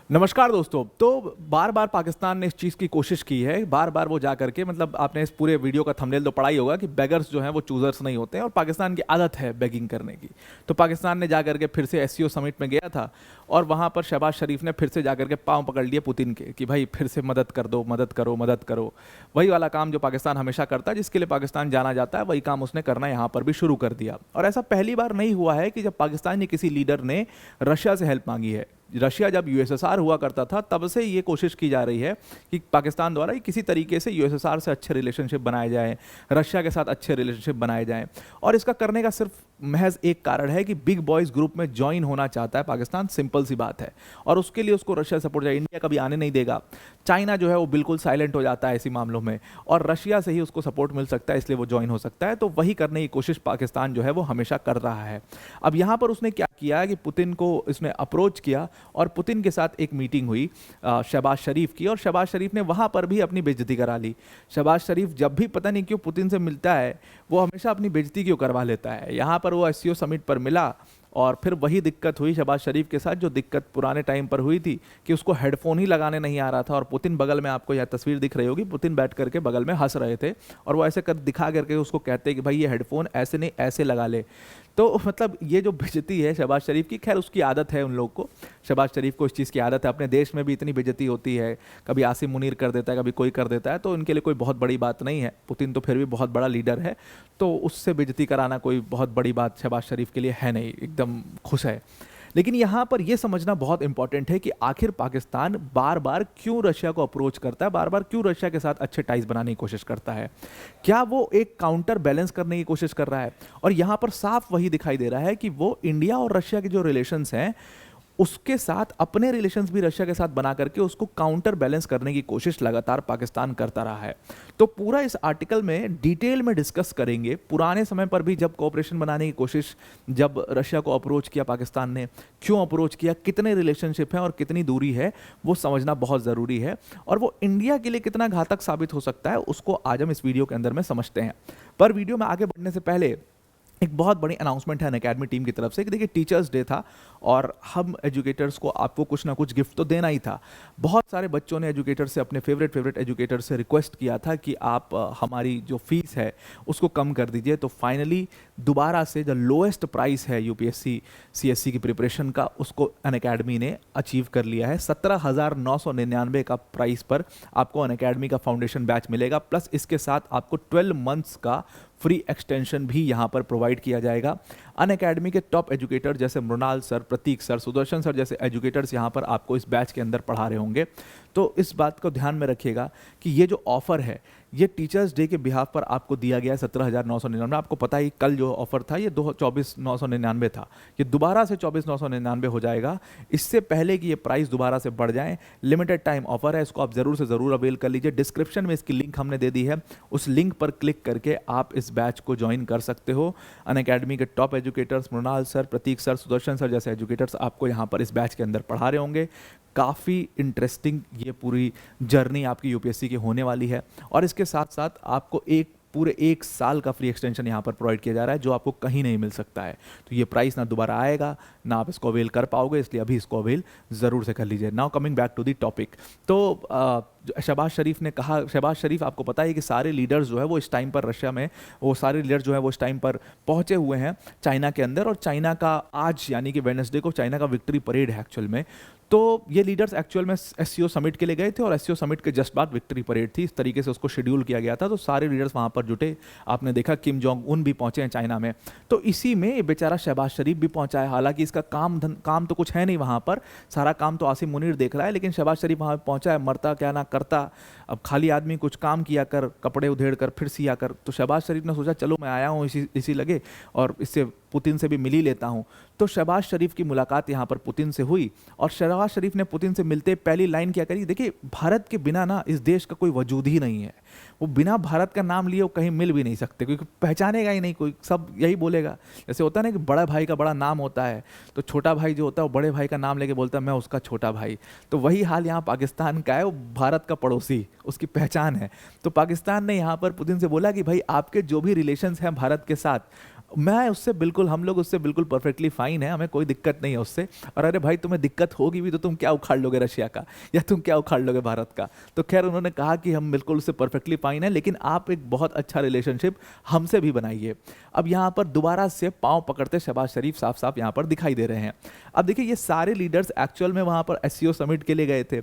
नमस्कार दोस्तों। तो बार बार पाकिस्तान ने इस चीज़ की कोशिश की है, बार बार वो जा करके, मतलब आपने इस पूरे वीडियो का थंबनेल तो पढ़ा ही होगा कि बेगर्स जो हैं वो चूजर्स नहीं होते हैं और पाकिस्तान की आदत है बेगिंग करने की। तो पाकिस्तान ने जा करके फिर से एससीओ समिट में गया था और वहाँ पर शहबाज शरीफ ने फिर से जा करके पाँव पकड़ लिए पुतिन के कि भाई फिर से मदद कर दो, मदद करो, मदद करो। वही वाला काम जो पाकिस्तान हमेशा करता है, जिसके लिए पाकिस्तान जाना जाता है, वही काम उसने करना यहाँ पर भी शुरू कर दिया। और ऐसा पहली बार नहीं हुआ है कि जब पाकिस्तान के किसी लीडर ने रशिया से हेल्प मांगी है। रशिया जब यूएसएसआर हुआ करता था तब से ये कोशिश की जा रही है कि पाकिस्तान द्वारा किसी तरीके से यूएसएसआर से अच्छे रिलेशनशिप बनाए जाएं, रशिया के साथ अच्छे रिलेशनशिप बनाए जाएं। और इसका करने का सिर्फ महज एक कारण है कि बिग बॉयज ग्रुप में ज्वाइन होना चाहता है पाकिस्तान, सिंपल सी बात है। और उसके लिए उसको रशिया सपोर्ट चाहिए। इंडिया कभी आने नहीं देगा। चाइना जो है वो बिल्कुल साइलेंट हो जाता है ऐसी मामलों में, और रशिया से ही उसको सपोर्ट मिल सकता है, इसलिए वो ज्वाइन हो सकता है। तो वही करने की कोशिश पाकिस्तान जो है वो हमेशा कर रहा है। अब यहाँ पर उसने क्या किया कि पुतिन को इसने अप्रोच किया और पुतिन के साथ एक मीटिंग हुई शहबाज शरीफ की, और शहबाज शरीफ ने वहाँ पर भी अपनी बेइज्जती करा ली। शहबाज शरीफ जब भी पता नहीं क्यों पुतिन से मिलता है, वो हमेशा अपनी बेइज्जती क्यों करवा लेता है। यहाँ पर वो एससीओ समिट पर मिला और फिर वही दिक्कत हुई शहबाज शरीफ के साथ जो दिक्कत पुराने टाइम पर हुई थी कि उसको हेडफोन ही लगाने नहीं आ रहा था और पुतिन बगल में, आपको यह तस्वीर दिख रही होगी, पुतिन बैठ करके बगल में हंस रहे थे और वो ऐसे कर दिखा करके उसको कहते कि भाई ये हेडफोन ऐसे नहीं ऐसे लगा ले। तो मतलब ये जो बेइज्जती है शहबाज शरीफ की, खैर उसकी आदत है उन लोग को, शहबाज शरीफ को इस चीज़ की आदत है। अपने देश में भी इतनी बेइज्जती होती है, कभी आसिम मुनीर कर देता है, कभी कोई कर देता है, तो उनके लिए कोई बहुत बड़ी बात नहीं है। पुतिन तो फिर भी बहुत बड़ा लीडर है, तो उससे बेइज्जती कराना कोई बहुत बड़ी बात शहबाज शरीफ के लिए है नहीं, एकदम खुश है। लेकिन यहाँ पर यह समझना बहुत इंपॉर्टेंट है कि आखिर पाकिस्तान बार बार क्यों रशिया को अप्रोच करता है, बार बार क्यों रशिया के साथ अच्छे टाइज बनाने की कोशिश करता है। क्या वो एक काउंटर बैलेंस करने की कोशिश कर रहा है? और यहाँ पर साफ वही दिखाई दे रहा है कि वो इंडिया और रशिया के जो रिलेशंस हैं उसके साथ अपने रिलेशंस भी रशिया के साथ बना करके उसको काउंटर बैलेंस करने की कोशिश लगातार पाकिस्तान करता रहा है। तो पूरा इस आर्टिकल में डिटेल में डिस्कस करेंगे। पुराने समय पर भी जब कोऑपरेशन बनाने की कोशिश, जब रशिया को अप्रोच किया पाकिस्तान ने, क्यों अप्रोच किया, कितने रिलेशनशिप हैं और कितनी दूरी है, वो समझना बहुत ज़रूरी है। और वो इंडिया के लिए कितना घातक साबित हो सकता है, उसको आज हम इस वीडियो के अंदर में समझते हैं। पर वीडियो में आगे बढ़ने से पहले एक बहुत बड़ी अनाउंसमेंट है अनअकैडमी टीम की तरफ से कि देखिए टीचर्स डे था और हम एजुकेटर्स को आपको कुछ ना कुछ गिफ्ट तो देना ही था। बहुत सारे बच्चों ने एजुकेटर से, अपने फेवरेट एजुकेटर से रिक्वेस्ट किया था कि आप हमारी जो फीस है उसको कम कर दीजिए। तो फाइनली दोबारा से जो लोएस्ट प्राइस है यूपीएससी सीएससी की प्रिपरेशन का, उसको अनअकैडमी ने अचीव कर लिया है। 17,999 का प्राइस पर आपको अनअकैडमी का फाउंडेशन बैच मिलेगा, प्लस इसके साथ आपको 12 मंथ्स का फ्री एक्सटेंशन भी यहाँ पर प्रोवाइड किया जाएगा। अनअकैडमी के टॉप एजुकेटर जैसे मृणाल सर, प्रतीक सर, सुदर्शन सर जैसे एजुकेटर्स यहाँ पर आपको इस बैच के अंदर पढ़ा रहे होंगे। तो इस बात को ध्यान में रखिएगा कि ये जो ऑफर है ये टीचर्स डे के बिहाफ पर आपको दिया गया है 17,999। आपको पता ही कल जो ऑफर था ये 24,999 था, ये दोबारा से 24,999 हो जाएगा। इससे पहले कि ये प्राइस दोबारा से बढ़ जाए, लिमिटेड टाइम ऑफर है, इसको आप ज़रूर से ज़रूर अवेल कर लीजिए। डिस्क्रिप्शन में इसकी लिंक हमने दे दी है, उस लिंक पर क्लिक करके आप इस बैच को ज्वाइन कर सकते हो। अनअकैडमी के टॉप एजुकेटर्स मृणाल सर, प्रतीक सर, सुदर्शन सर जैसे एजुकेटर्स आपको यहाँ पर इस बैच के अंदर पढ़ा रहे होंगे। काफ़ी इंटरेस्टिंग ये पूरी जर्नी आपकी यूपीएससी की होने वाली है। और इसके साथ साथ आपको पूरे 1 साल का फ्री एक्सटेंशन यहाँ पर प्रोवाइड किया जा रहा है, जो आपको कहीं नहीं मिल सकता है। तो ये प्राइस ना दोबारा आएगा, ना आप इसको अवेल कर पाओगे, इसलिए अभी इसको अवेल ज़रूर से कर लीजिए। Now coming back to the topic, तो शहबाज शरीफ ने कहा, शहबाज शरीफ आपको पता है कि सारे लीडर्स जो है वो इस टाइम पर रशिया में, वो सारे लीडर जो है वो इस टाइम पर पहुंचे हुए हैं चाइना के अंदर। और चाइना का आज यानी कि वेडनेसडे को चाइना का विक्ट्री परेड है एक्चुअल में। तो ये लीडर्स एक्चुअल में एससीओ समिट के लिए गए थे और एससीओ समिट के जस्ट बाद विक्ट्री परेड थी, इस तरीके से उसको शेड्यूल किया गया था। तो सारे लीडर्स वहाँ पर जुटे, आपने देखा किम जोंग उन भी पहुंचे हैं चाइना में। तो इसी में बेचारा शहबाज शरीफ भी पहुंचा है। हालांकि इसका काम तो कुछ है नहीं वहाँ पर, सारा काम तो आसिम मुनीर देख रहा है, लेकिन शहबाज शरीफ वहाँ पहुंचा है, मरता क्या ना करता। अब खाली आदमी कुछ काम किया कर, कपड़े उधेड़ कर फिर सिया कर। तो शहबाज शरीफ ने सोचा चलो मैं आया हूँ इसी लगे और इससे पुतिन से भी मिल ही लेता हूँ। तो शहबाज शरीफ की मुलाकात यहाँ पर पुतिन से हुई और शहबाज शरीफ ने पुतिन से मिलते पहली लाइन क्या करी, देखिए भारत के बिना ना इस देश का कोई वजूद ही नहीं है। वो बिना भारत का नाम लिए वो कहीं मिल भी नहीं सकते, क्योंकि पहचानेगा ही नहीं कोई, सब यही बोलेगा। जैसे होता है ना कि बड़ा भाई का बड़ा नाम होता है, तो छोटा भाई जो होता है वो बड़े भाई का नाम लेके बोलता है मैं उसका छोटा भाई। तो वही हाल यहाँ पाकिस्तान का है, वो भारत का पड़ोसी, उसकी पहचान है। तो पाकिस्तान ने यहाँ पर पुतिन से बोला कि भाई आपके जो भी रिलेशंस हैं भारत के साथ, मैं उससे बिल्कुल, हम लोग उससे बिल्कुल परफेक्टली फाइन है, हमें कोई दिक्कत नहीं है उससे। और अरे भाई तुम्हें दिक्कत होगी भी तो तुम क्या उखाड़ लोगे रशिया का, या तुम क्या उखाड़ लोगे भारत का। तो खैर उन्होंने कहा कि हम बिल्कुल उससे परफेक्टली फाइन है, लेकिन आप एक बहुत अच्छा रिलेशनशिप हमसे भी बनाइए। अब यहाँ पर दोबारा से पांव पकड़ते शहबाज शरीफ साफ साफ यहाँ पर दिखाई दे रहे हैं। अब देखिए ये सारे लीडर्स एक्चुअल में वहाँ पर एससीओ समिट के लिए गए थे।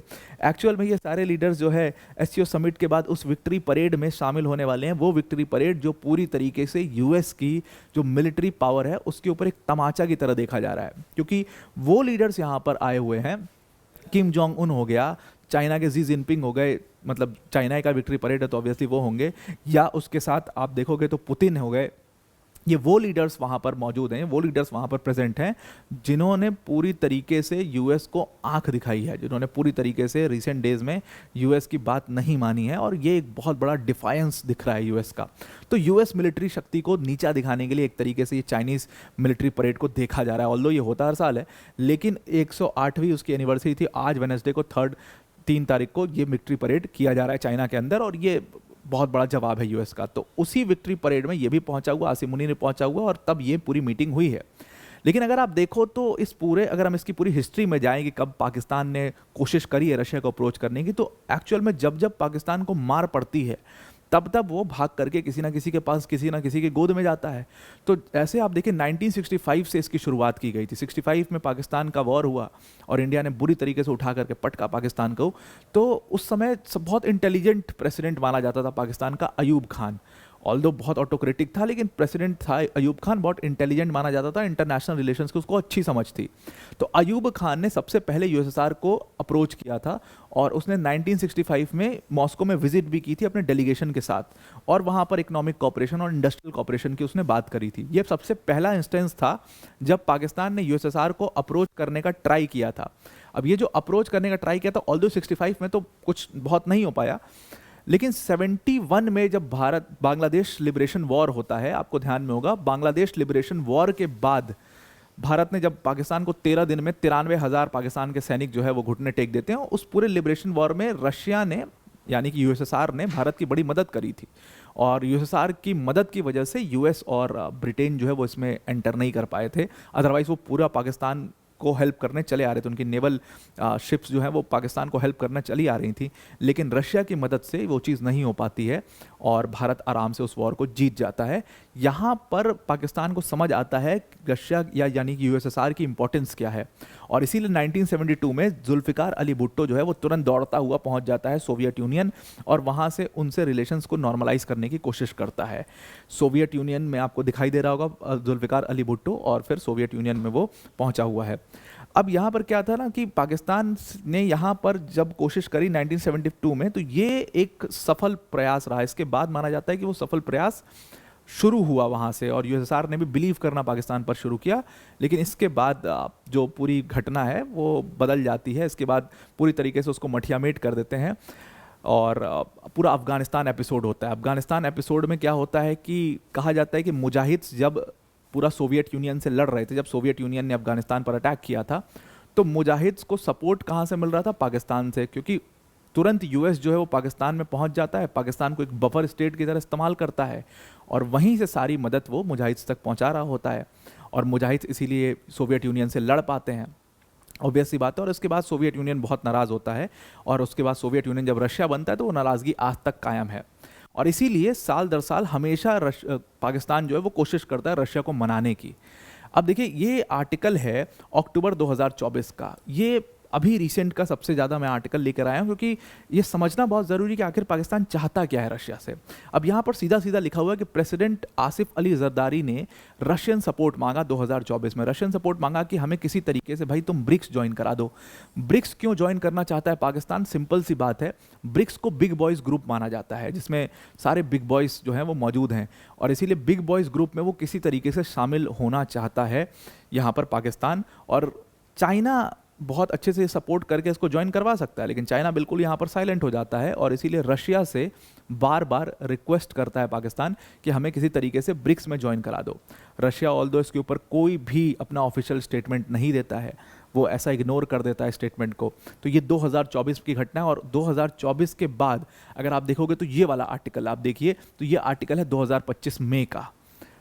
एक्चुअल में ये सारे लीडर्स जो है एससीओ समिट के बाद उस विक्ट्री परेड में शामिल होने वाले हैं। वो विक्ट्री परेड जो पूरी तरीके से यूएस की जो मिलिट्री पावर है उसके ऊपर एक तमाचा की तरह देखा जा रहा है, क्योंकि वो लीडर्स यहाँ पर आए हुए हैं। किम जोंग उन हो गया, चाइना के जी जिनपिंग हो गए, मतलब चाइना का विक्ट्री परेड है तो ऑब्वियसली वो होंगे, या उसके साथ आप देखोगे तो पुतिन हो गए। ये वो लीडर्स वहाँ पर मौजूद हैं, वो लीडर्स वहाँ पर प्रेजेंट हैं जिन्होंने पूरी तरीके से यूएस को आंख दिखाई है, जिन्होंने पूरी तरीके से रिसेंट डेज में यूएस की बात नहीं मानी है। और ये एक बहुत बड़ा डिफायंस दिख रहा है यूएस का। तो यूएस मिलिट्री शक्ति को नीचा दिखाने के लिए एक तरीके से ये चाइनीज़ मिलिट्री परेड को देखा जा रहा है। ऑल्दो ये होता हर साल है, लेकिन 108वीं उसकी एनिवर्सरी थी आज वेडनेसडे को, 3 तारीख को ये विक्ट्री परेड किया जा रहा है चाइना के अंदर, और ये बहुत बड़ा जवाब है यूएस का। तो उसी विक्ट्री परेड में ये भी पहुंचा हुआ, आसिम मुनी ने पहुंचा हुआ, और तब ये पूरी मीटिंग हुई है। लेकिन अगर आप देखो तो इस पूरे, अगर हम इसकी पूरी हिस्ट्री में जाएं कि कब पाकिस्तान ने कोशिश करी है रशिया को अप्रोच करने की, तो एक्चुअल में जब जब पाकिस्तान को मार पड़ती है तब तब वो भाग करके किसी ना किसी के पास, किसी ना किसी के गोद में जाता है। तो ऐसे आप देखिए 1965 से इसकी शुरुआत की गई थी। 65 में पाकिस्तान का वॉर हुआ और इंडिया ने बुरी तरीके से उठा करके पटका पाकिस्तान को। तो उस समय बहुत इंटेलिजेंट प्रेसिडेंट माना जाता था पाकिस्तान का अयूब खान। ऑल्दो बहुत ऑटोक्रेटिक था, लेकिन प्रेसिडेंट था अयूब खान, बहुत इंटेलिजेंट माना जाता था, इंटरनेशनल रिलेशंस की उसको अच्छी समझ थी। तो अयूब खान ने सबसे पहले यूएसएसआर को अप्रोच किया था, और उसने 1965 में मॉस्को में विजिट भी की थी अपने डेलीगेशन के साथ, और वहाँ पर इकोनॉमिक कॉपरेशन और इंडस्ट्रियल कॉपरेशन की उसने बात करी थी। ये सबसे पहला इंस्टेंस था जब पाकिस्तान ने यूएसएसआर को अप्रोच करने का ट्राई किया था। अब ये जो अप्रोच करने का ट्राई किया था, ऑल्दो 65 में तो कुछ बहुत नहीं हो पाया, लेकिन 71 में जब भारत बांग्लादेश लिबरेशन वॉर होता है, आपको ध्यान में होगा, बांग्लादेश लिबरेशन वॉर के बाद भारत ने जब पाकिस्तान को 13 दिन में 93,000 पाकिस्तान के सैनिक जो है वो घुटने टेक देते हैं। उस पूरे लिबरेशन वॉर में रशिया ने, यानी कि यूएसएसआर ने भारत की बड़ी मदद करी थी, और यूएसएसआर की मदद की वजह से यूएस और ब्रिटेन जो है वो इसमें एंटर नहीं कर पाए थे। अदरवाइज वो पूरा पाकिस्तान को हेल्प करने चले आ रहे थे, उनकी नेवल शिप्स जो हैं वो पाकिस्तान को हेल्प करना चली आ रही थी, लेकिन रशिया की मदद से वो चीज़ नहीं हो पाती है और भारत आराम से उस वॉर को जीत जाता है। यहाँ पर पाकिस्तान को समझ आता है रशिया या यानी कि यूएसएसआर की इंपॉर्टेंस क्या है, और इसीलिए 1972 में जुल्फिकार अली भुट्टो जो है वो तुरंत दौड़ता हुआ पहुंच जाता है सोवियत यूनियन, और वहाँ से उनसे रिलेशंस को नॉर्मलाइज करने की कोशिश करता है। सोवियत यूनियन में आपको दिखाई दे रहा होगा जुल्फिकार अली भुट्टो, और फिर सोवियत यूनियन में वो पहुंचा हुआ है। अब यहाँ पर क्या था ना कि पाकिस्तान ने यहाँ पर जब कोशिश करी 1972 में, तो ये एक सफल प्रयास रहा। इसके बाद माना जाता है कि वो सफल प्रयास शुरू हुआ वहाँ से, और यूएसएसआर ने भी बिलीव करना पाकिस्तान पर शुरू किया। लेकिन इसके बाद जो पूरी घटना है वो बदल जाती है। इसके बाद पूरी तरीके से उसको मठियामेट कर देते हैं, और पूरा अफगानिस्तान एपिसोड होता है। अफगानिस्तान एपिसोड में क्या होता है कि कहा जाता है कि मुजाहिद्स जब पूरा सोवियत यूनियन से लड़ रहे थे, जब सोवियत यूनियन ने अफगानिस्तान पर अटैक किया था, तो मुजाहिद्स को सपोर्ट कहाँ से मिल रहा था? पाकिस्तान से, क्योंकि तुरंत यूएस जो है वो पाकिस्तान में पहुंच जाता है, पाकिस्तान को एक बफर स्टेट की तरह इस्तेमाल करता है, और वहीं से सारी मदद वो मुजाहिद्स तक पहुंचा रहा होता है, और मुजाहिद्स इसीलिए सोवियत यूनियन से लड़ पाते हैं। ऑब्वियस सी बात है। और इसके बाद सोवियत यूनियन बहुत नाराज़ होता है, और उसके बाद सोवियत यूनियन जब रशिया बनता है तो वो नाराज़गी आज तक कायम है, और इसीलिए साल दर साल हमेशा पाकिस्तान जो है वो कोशिश करता है रशिया को मनाने की। अब देखिए ये आर्टिकल है अक्टूबर 2024 का, ये अभी रिसेंट का सबसे ज़्यादा मैं आर्टिकल लेकर आया हूँ, क्योंकि ये समझना बहुत ज़रूरी है कि आखिर पाकिस्तान चाहता क्या है रशिया से। अब यहाँ पर सीधा सीधा लिखा हुआ है कि प्रेसिडेंट आसिफ अली जरदारी ने रशियन सपोर्ट मांगा 2024 में। रशियन सपोर्ट मांगा कि हमें किसी तरीके से भाई तुम ब्रिक्स ज्वाइन करा दो। ब्रिक्स क्यों ज्वाइन करना चाहता है पाकिस्तान? सिंपल सी बात है, ब्रिक्स को बिग बॉयज़ ग्रुप माना जाता है, जिसमें सारे बिग बॉयज़ जो हैं वो मौजूद हैं, और इसीलिए बिग बॉयज़ ग्रुप में वो किसी तरीके से शामिल होना चाहता है यहाँ पर पाकिस्तान। और चाइना बहुत अच्छे से सपोर्ट करके इसको ज्वाइन करवा सकता है, लेकिन चाइना बिल्कुल यहाँ पर साइलेंट हो जाता है, और इसीलिए रशिया से बार बार रिक्वेस्ट करता है पाकिस्तान कि हमें किसी तरीके से ब्रिक्स में ज्वाइन करा दो। रशिया ऑल्दो इसके ऊपर कोई भी अपना ऑफिशियल स्टेटमेंट नहीं देता है, वो ऐसा इग्नोर कर देता है स्टेटमेंट को। तो ये 2024 की घटना है, और 2024 के बाद अगर आप देखोगे तो ये वाला आर्टिकल आप देखिए, तो ये आर्टिकल है 2025 मई का।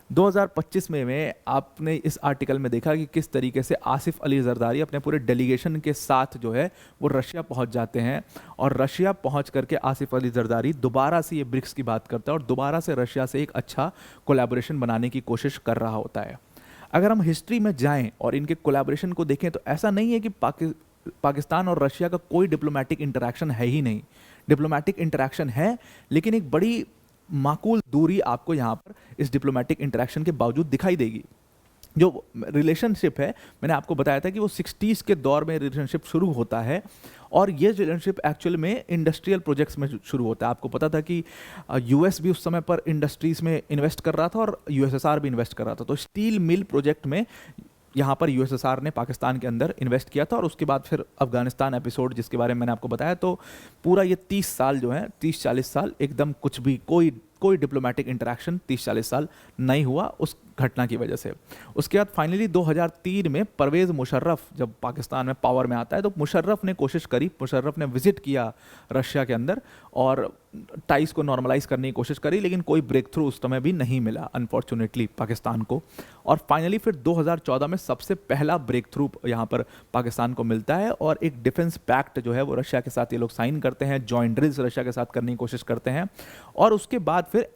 2025 में आपने इस आर्टिकल में देखा कि किस तरीके से आसिफ अली जरदारी अपने पूरे डेलीगेशन के साथ जो है वो रशिया पहुंच जाते हैं, और रशिया पहुंच करके आसिफ अली जरदारी दोबारा से ये ब्रिक्स की बात करता है और दोबारा से रशिया से एक अच्छा कोलैबोरेशन बनाने की कोशिश कर रहा होता है। अगर हम हिस्ट्री में जाएं और इनके कोलैबोरेशन को देखें तो ऐसा नहीं है कि पाकिस्तान और रशिया का कोई डिप्लोमेटिक इंटरेक्शन है ही नहीं। डिप्लोमेटिक इंटरेक्शन है, लेकिन एक बड़ी माकूल दूरी आपको यहाँ पर इस डिप्लोमेटिक इंटरेक्शन के बावजूद दिखाई देगी। जो रिलेशनशिप है, मैंने आपको बताया था कि वो 60s के दौर में रिलेशनशिप शुरू होता है, और ये रिलेशनशिप एक्चुअल में इंडस्ट्रियल प्रोजेक्ट्स में शुरू होता है। आपको पता था कि यूएस भी उस समय पर इंडस्ट्रीज में इन्वेस्ट कर रहा था और यूएसएसआर भी इन्वेस्ट कर रहा था। तो स्टील मिल प्रोजेक्ट में यहाँ पर यूएसएसआर ने पाकिस्तान के अंदर इन्वेस्ट किया था, और उसके बाद फिर अफगानिस्तान एपिसोड जिसके बारे में मैंने आपको बताया। तो पूरा ये 30 साल जो है, 30-40 साल एकदम कुछ भी कोई डिप्लोमेटिक इंटरेक्शन 30-40 साल नहीं हुआ उस घटना की वजह से। उसके बाद फाइनली 2003 में परवेज़ मुशर्रफ जब पाकिस्तान में पावर में आता है, तो मुशर्रफ ने कोशिश करी, मुशर्रफ ने विजिट किया रशिया के अंदर और टाइस को नॉर्मलाइज करने की कोशिश करी, लेकिन कोई ब्रेक थ्रू उस समय भी नहीं मिला अनफॉर्चुनेटली पाकिस्तान को। और फाइनली फिर 2014 में सबसे पहला ब्रेक थ्रू यहाँ पर पाकिस्तान को मिलता है, और एक डिफेंस पैक्ट जो है वो रशिया के साथ ये लोग साइन करते हैं, जॉइंट ड्रिल्स रशिया के साथ करने की कोशिश करते हैं। और उसके बाद फिर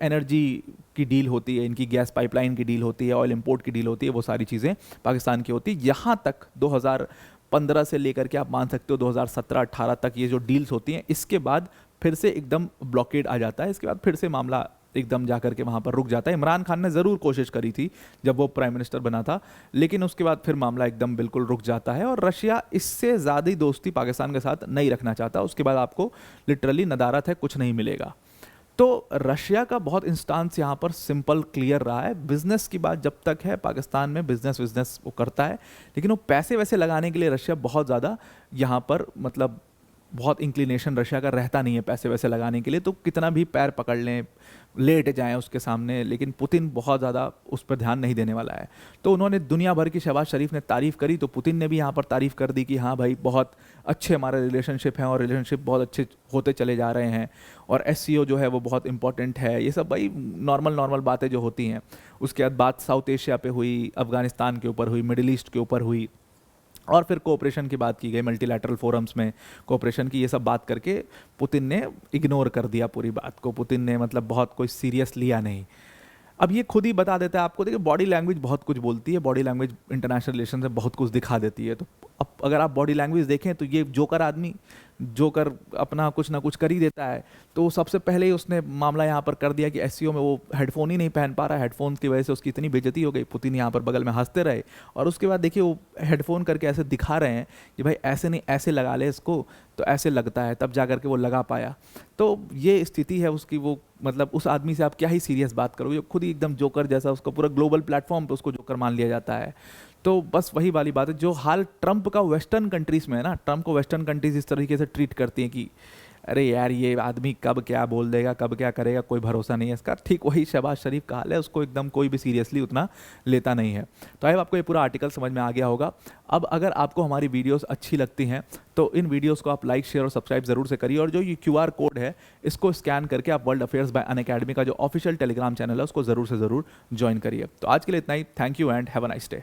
एनर्जी की डील होती है, इनकी गैस पाइपलाइन की डील होती है, ऑयल इंपोर्ट की डील होती है, वो सारी चीज़ें पाकिस्तान की होती है। यहाँ तक 2015 से लेकर के आप मान सकते हो 2017-18 तक ये जो डील्स होती हैं, इसके बाद फिर से एकदम ब्लॉकेड आ जाता है। इसके बाद फिर से मामला एकदम जा करके वहाँ पर रुक जाता है। इमरान खान ने ज़रूर कोशिश करी थी जब वो प्राइम मिनिस्टर बना था, लेकिन उसके बाद फिर मामला एकदम बिल्कुल रुक जाता है, और रशिया इससे ज़्यादा दोस्ती पाकिस्तान के साथ नहीं रखना चाहता। उसके बाद आपको लिटरली नदारत है, कुछ नहीं मिलेगा। तो रशिया का बहुत इंस्टांस यहाँ पर सिंपल क्लियर रहा है। बिजनेस की बात जब तक है पाकिस्तान में, बिजनेस वो करता है, लेकिन वो पैसे वैसे लगाने के लिए रशिया बहुत ज़्यादा यहाँ पर मतलब बहुत इंक्लिनेशन रशिया का रहता नहीं है पैसे वैसे लगाने के लिए। तो कितना भी पैर पकड़ लें, लेट जाएं उसके सामने, लेकिन पुतिन बहुत ज़्यादा उस पर ध्यान नहीं देने वाला है। तो उन्होंने दुनिया भर की, शहबाज शरीफ ने तारीफ़ करी, तो पुतिन ने भी यहाँ पर तारीफ़ कर दी कि हाँ भाई बहुत अच्छे हमारे रिलेशनशिप हैं और रिलेशनशिप बहुत अच्छे होते चले जा रहे हैं, और एससीओ जो है वो बहुत इंपॉर्टेंट है। ये सब भाई नॉर्मल बातें जो होती हैं। उसके बाद बात साउथ एशिया पे हुई, अफगानिस्तान के ऊपर हुई, मिडिल ईस्ट के ऊपर हुई, और फिर कोऑपरेशन की बात की गई, मल्टीलैटरल फोरम्स में कोऑपरेशन की। ये सब बात करके पुतिन ने इग्नोर कर दिया पूरी बात को। पुतिन ने मतलब बहुत कोई सीरियस लिया नहीं। अब ये खुद ही बता देता है आपको, देखिए बॉडी लैंग्वेज बहुत कुछ बोलती है, बॉडी लैंग्वेज इंटरनेशनल रिलेशन से बहुत कुछ दिखा देती है। तो अब अगर आप बॉडी लैंग्वेज देखें तो ये जोकर आदमी, जोकर अपना कुछ ना कुछ कर ही देता है। तो सबसे पहले ही उसने मामला यहाँ पर कर दिया कि एससीओ में वो हेडफोन ही नहीं पहन पा रहा, हेडफोन की वजह से उसकी इतनी बेइज्जती हो गई। पुतिन यहाँ पर बगल में हंसते रहे, और उसके बाद देखिए वो हेडफोन करके ऐसे दिखा रहे हैं कि भाई ऐसे नहीं, ऐसे लगा ले इसको, तो ऐसे लगता है, तब जा करके वो लगा पाया। तो ये स्थिति है उसकी। वो मतलब उस आदमी से आप क्या ही सीरियस बात करोगे, खुद ही एकदम जोकर जैसा, उसका पूरा ग्लोबल प्लेटफॉर्म पे उसको जोकर मान लिया जाता है। तो बस वही वाली बात है जो हाल ट्रंप का वेस्टर्न कंट्रीज़ में है ना। ट्रंप को वेस्टर्न कंट्रीज़ इस तरीके से ट्रीट करती हैं कि अरे यार ये आदमी कब क्या बोल देगा, कब क्या करेगा, कोई भरोसा नहीं है इसका। ठीक वही शहबाज शरीफ का हाल है, उसको एकदम कोई भी सीरियसली उतना लेता नहीं है। तो आई आपको ये पूरा आर्टिकल समझ में आ गया होगा। अब अगर आपको हमारी वीडियोस अच्छी लगती हैं तो इन वीडियोस को आप लाइक, शेयर और सब्सक्राइब ज़रूर से करिए, और जो ये QR कोड है इसको स्कैन करके आप वर्ल्ड अफेयर्स बाय अनअकैडमी का जो ऑफिशियल टेलीग्राम चैनल है उसको ज़रूर से ज़रूर ज्वाइन करिए। तो आज के लिए इतना ही। Thank you and have a nice day.